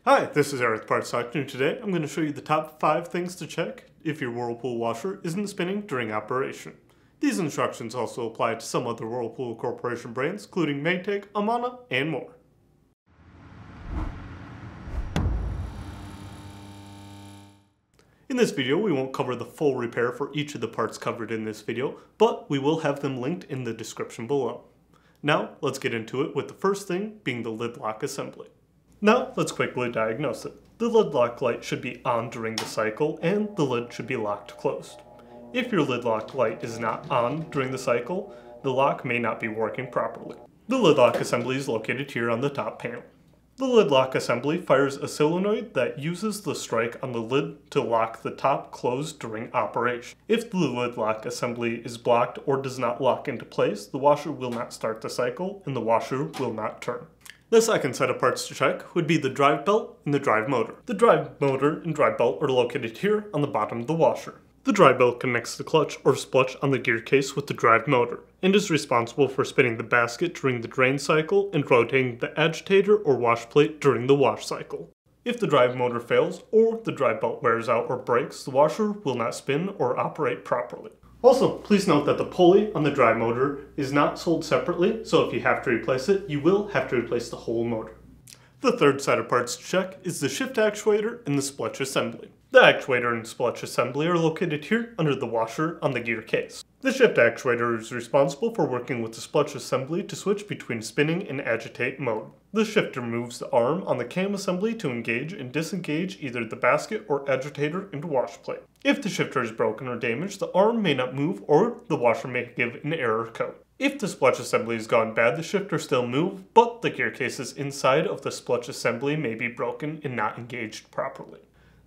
Hi, this is Eric Parts Doctor, and today I'm going to show you the top 5 things to check if your Whirlpool washer isn't spinning during operation. These instructions also apply to some other Whirlpool Corporation brands, including Maytag, Amana, and more. In this video, we won't cover the full repair for each of the parts covered in this video, but we will have them linked in the description below. Now, let's get into it with the first thing being the lid lock assembly. Now, let's quickly diagnose it. The lid lock light should be on during the cycle, and the lid should be locked closed. If your lid lock light is not on during the cycle, the lock may not be working properly. The lid lock assembly is located here on the top panel. The lid lock assembly fires a solenoid that uses the strike on the lid to lock the top closed during operation. If the lid lock assembly is blocked or does not lock into place, the washer will not start the cycle and the washer will not turn. The second set of parts to check would be the drive belt and the drive motor. The drive motor and drive belt are located here on the bottom of the washer. The drive belt connects the clutch or splutch on the gear case with the drive motor and is responsible for spinning the basket during the drain cycle and rotating the agitator or wash plate during the wash cycle. If the drive motor fails or the drive belt wears out or breaks, the washer will not spin or operate properly. Also, please note that the pulley on the drive motor is not sold separately, so if you have to replace it, you will have to replace the whole motor. The third set of parts to check is the shift actuator and the Splutch assembly. The actuator and Splutch assembly are located here under the washer on the gear case. The shift actuator is responsible for working with the Splutch assembly to switch between spinning and agitate mode. The shifter moves the arm on the cam assembly to engage and disengage either the basket or agitator and wash plate. If the shifter is broken or damaged, the arm may not move or the washer may give an error code. If the Splutch assembly has gone bad, the shifter still moves, but the gear cases inside of the Splutch assembly may be broken and not engaged properly.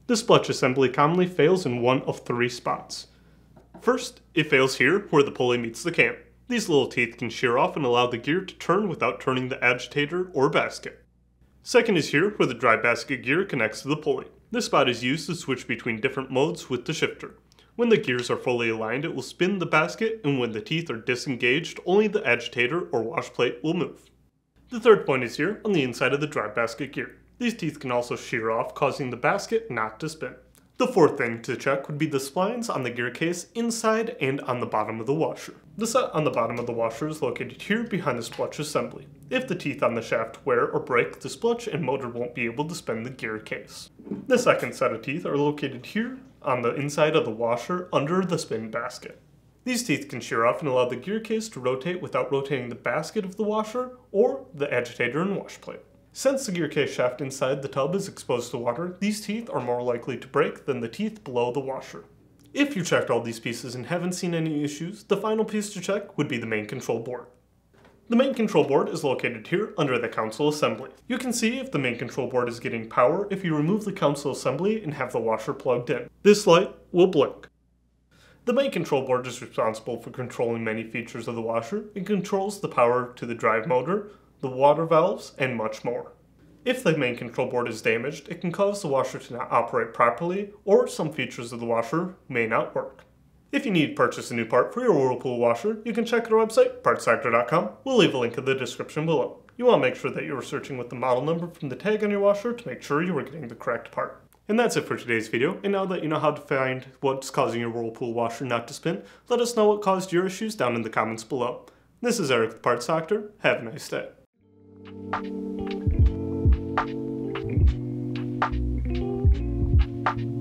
The Splutch assembly commonly fails in one of 3 spots. First, it fails here where the pulley meets the cam. These little teeth can shear off and allow the gear to turn without turning the agitator or basket. Second is here where the drive basket gear connects to the pulley. This spot is used to switch between different modes with the shifter. When the gears are fully aligned, it will spin the basket, and when the teeth are disengaged, only the agitator or wash plate will move. The third point is here on the inside of the drive basket gear. These teeth can also shear off, causing the basket not to spin. The fourth thing to check would be the splines on the gear case inside and on the bottom of the washer. The set on the bottom of the washer is located here behind the Splutch assembly. If the teeth on the shaft wear or break, the Splutch and motor won't be able to spin the gear case. The second set of teeth are located here on the inside of the washer under the spin basket. These teeth can shear off and allow the gear case to rotate without rotating the basket of the washer or the agitator and wash plate. Since the gear case shaft inside the tub is exposed to water, these teeth are more likely to break than the teeth below the washer. If you checked all these pieces and haven't seen any issues, the final piece to check would be the main control board. The main control board is located here under the console assembly. You can see if the main control board is getting power if you remove the console assembly and have the washer plugged in. This light will blink. The main control board is responsible for controlling many features of the washer. It controls the power to the drive motor, the water valves, and much more. If the main control board is damaged, it can cause the washer to not operate properly, or some features of the washer may not work. If you need to purchase a new part for your Whirlpool washer, you can check out our website, partsfactor.com. We'll leave a link in the description below. You want to make sure that you are searching with the model number from the tag on your washer to make sure you are getting the correct part. And that's it for today's video, and now that you know how to find what's causing your Whirlpool washer not to spin, let us know what caused your issues down in the comments below. This is Eric the Parts Doctor. Have a nice day. Thank you.